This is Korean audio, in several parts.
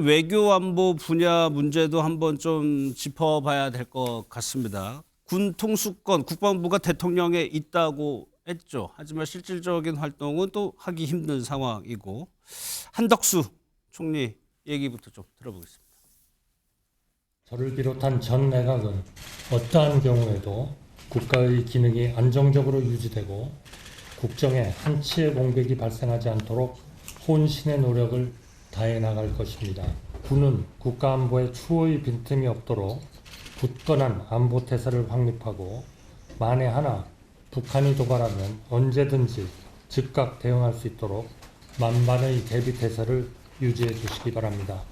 외교 안보 분야 문제도 한번 좀 짚어봐야 될 것 같습니다. 군 통수권 국방부가 대통령에 있다고 했죠. 하지만 실질적인 활동은 또 하기 힘든 상황이고 한덕수 총리 얘기부터 좀 들어보겠습니다. 저를 비롯한 전 내각은 어떠한 경우에도 국가의 기능이 안정적으로 유지되고 국정에 한치의 공백이 발생하지 않도록 혼신의 노력을 다해 나갈 것입니다. 군은 국가 안보에 추호의 빈틈이 없도록 굳건한 안보 태세를 확립하고 만에 하나 북한이 도발하면 언제든지 즉각 대응할 수 있도록 만반의 대비 태세를 유지해 주시기 바랍니다.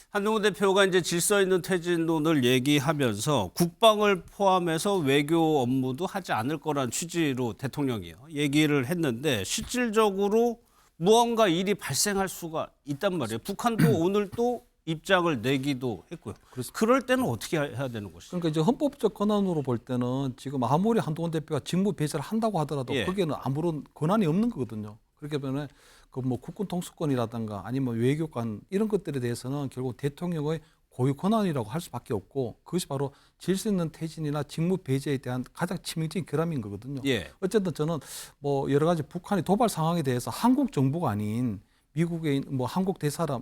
한동훈 대표가 이제 질서 있는 퇴진론을 얘기하면서 국방을 포함해서 외교 업무도 하지 않을 거란 취지로 대통령이요 얘기를 했는데 실질적으로 무언가 일이 발생할 수가 있단 말이에요. 북한도 오늘 또 입장을 내기도 했고요. 그래서 그럴 때는 어떻게 해야 되는 것이죠? 그러니까 이제 헌법적 권한으로 볼 때는 지금 아무리 한동훈 대표가 직무 배제를 한다고 하더라도 예. 거기에는 아무런 권한이 없는 거거든요. 그렇기 때문에 그 뭐 국군 통수권이라든가 아니면 외교관 이런 것들에 대해서는 결국 대통령의 고유 권한이라고 할 수밖에 없고 그것이 바로 질서 있는 퇴진이나 직무 배제에 대한 가장 치명적인 결함인 거거든요. 예. 어쨌든 저는 뭐 여러 가지 북한의 도발 상황에 대해서 한국 정부가 아닌 미국의 뭐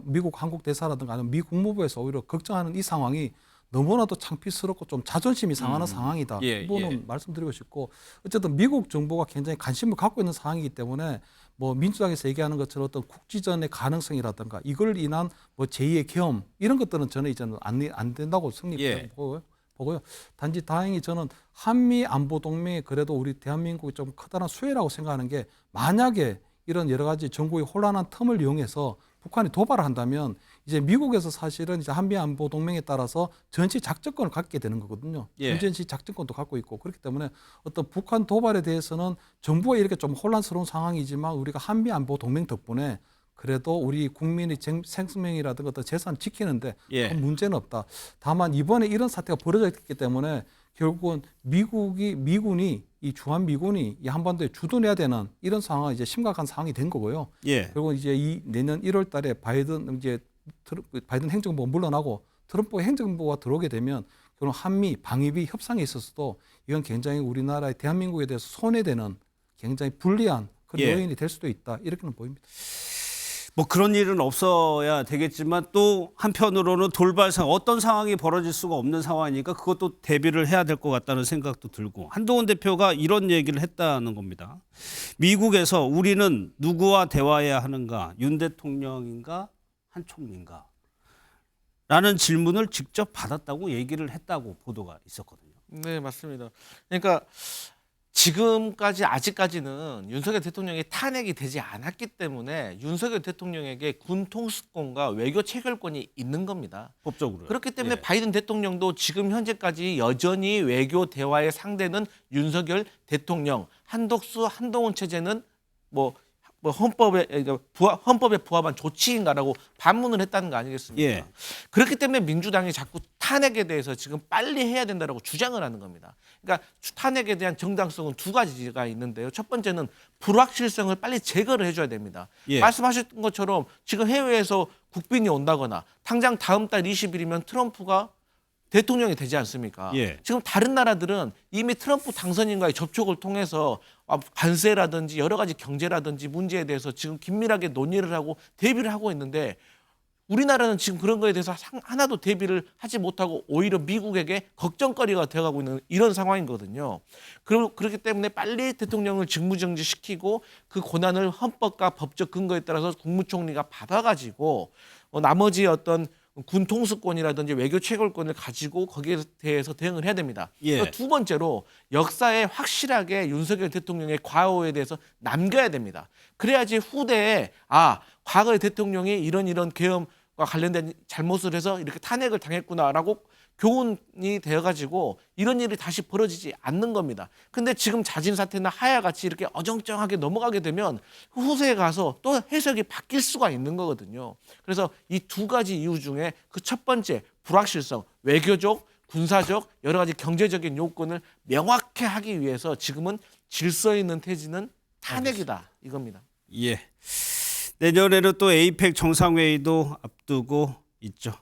미국 한국 대사라든가 아니면 미 국무부에서 오히려 걱정하는 이 상황이 너무나도 창피스럽고 좀 자존심이 상하는 상황이다. 예, 이 부분은 예. 말씀드리고 싶고 어쨌든 미국 정부가 굉장히 관심을 갖고 있는 상황이기 때문에 뭐 민주당에서 얘기하는 것처럼 어떤 국지전의 가능성이라든가 이걸 인한 뭐 제2의 계엄 이런 것들은 저는 이제는 안 된다고 예. 보고요. 단지 다행히 저는 한미 안보 동맹이 그래도 우리 대한민국이 좀 커다란 수혜라고 생각하는 게 만약에 이런 여러 가지 정국의 혼란한 틈을 이용해서 북한이 도발을 한다면 이제 미국에서 사실은 이제 한미 안보 동맹에 따라서 전시 작전권을 갖게 되는 거거든요. 예. 전시 작전권도 갖고 있고 그렇기 때문에 어떤 북한 도발에 대해서는 정부가 이렇게 좀 혼란스러운 상황이지만 우리가 한미 안보 동맹 덕분에 그래도 우리 국민의 생명이라든가 어떤 재산 지키는데 예. 큰 문제는 없다. 다만 이번에 이런 사태가 벌어졌기 때문에 결국은 미군이 이 주한 미군이 이 한반도에 주도해야 되는 이런 상황이 이제 심각한 상황이 된 거고요. 예. 그리고 이제 이 내년 1월달에 바이든 행정부가 물러나고 트럼프 행정부가 들어오게 되면 결국 한미 방위비 협상에 있어서도 이건 굉장히 우리나라의 대한민국에 대해서 손해되는 굉장히 불리한 그런 예. 요인이 될 수도 있다 이렇게는 보입니다. 뭐 그런 일은 없어야 되겠지만 또 한편으로는 돌발 상황 어떤 상황이 벌어질 수가 없는 상황이니까 그것도 대비를 해야 될 것 같다는 생각도 들고 한동훈 대표가 이런 얘기를 했다는 겁니다. 미국에서 우리는 누구와 대화해야 하는가 윤 대통령인가 한 총리인가 라는 질문을 직접 받았다고 얘기를 했다고 보도가 있었거든요. 네, 맞습니다. 그러니까 지금까지 아직까지는 윤석열 대통령이 탄핵이 되지 않았기 때문에 윤석열 대통령에게 군 통수권과 외교 체결권이 있는 겁니다. 법적으로. 그렇기 때문에 예. 바이든 대통령도 지금 현재까지 여전히 외교 대화의 상대는 윤석열 대통령, 한덕수, 한동훈 체제는 뭐 헌법에 부합한 조치인가라고 반문을 했다는 거 아니겠습니까? 예. 그렇기 때문에 민주당이 자꾸 탄핵에 대해서 지금 빨리 해야 된다라고 주장을 하는 겁니다. 그러니까 탄핵에 대한 정당성은 두 가지가 있는데요. 첫 번째는 불확실성을 빨리 제거를 해줘야 됩니다. 예. 말씀하셨던 것처럼 지금 해외에서 국빈이 온다거나 당장 다음 달 20일이면 트럼프가 대통령이 되지 않습니까? 예. 지금 다른 나라들은 이미 트럼프 당선인과의 접촉을 통해서 관세라든지 여러 가지 경제라든지 문제에 대해서 지금 긴밀하게 논의를 하고 대비를 하고 있는데 우리나라는 지금 그런 거에 대해서 하나도 대비를 하지 못하고 오히려 미국에게 걱정거리가 되어가고 있는 이런 상황이거든요. 그렇기 때문에 빨리 대통령을 직무정지시키고 그 권한을 헌법과 법적 근거에 따라서 국무총리가 받아가지고 나머지 어떤 군 통수권이라든지 외교 체결권을 가지고 거기에 대해서 대응을 해야 됩니다. 예. 두 번째로 역사에 확실하게 윤석열 대통령의 과오에 대해서 남겨야 됩니다. 그래야지 후대에 과거의 대통령이 이런 계엄과 관련된 잘못을 해서 이렇게 탄핵을 당했구나라고 교훈이 되어가지고 이런 일이 다시 벌어지지 않는 겁니다. 근데 지금 자진 사퇴나 하야 같이 이렇게 어정쩡하게 넘어가게 되면 후세에 가서 또 해석이 바뀔 수가 있는 거거든요. 그래서 이 두 가지 이유 중에 그 첫 번째 불확실성, 외교적, 군사적, 여러 가지 경제적인 요건을 명확히 하기 위해서 지금은 질서 있는 퇴진은 탄핵이다 이겁니다. 예. 내년에는 또 에이펙 정상회의도 앞두고 있죠.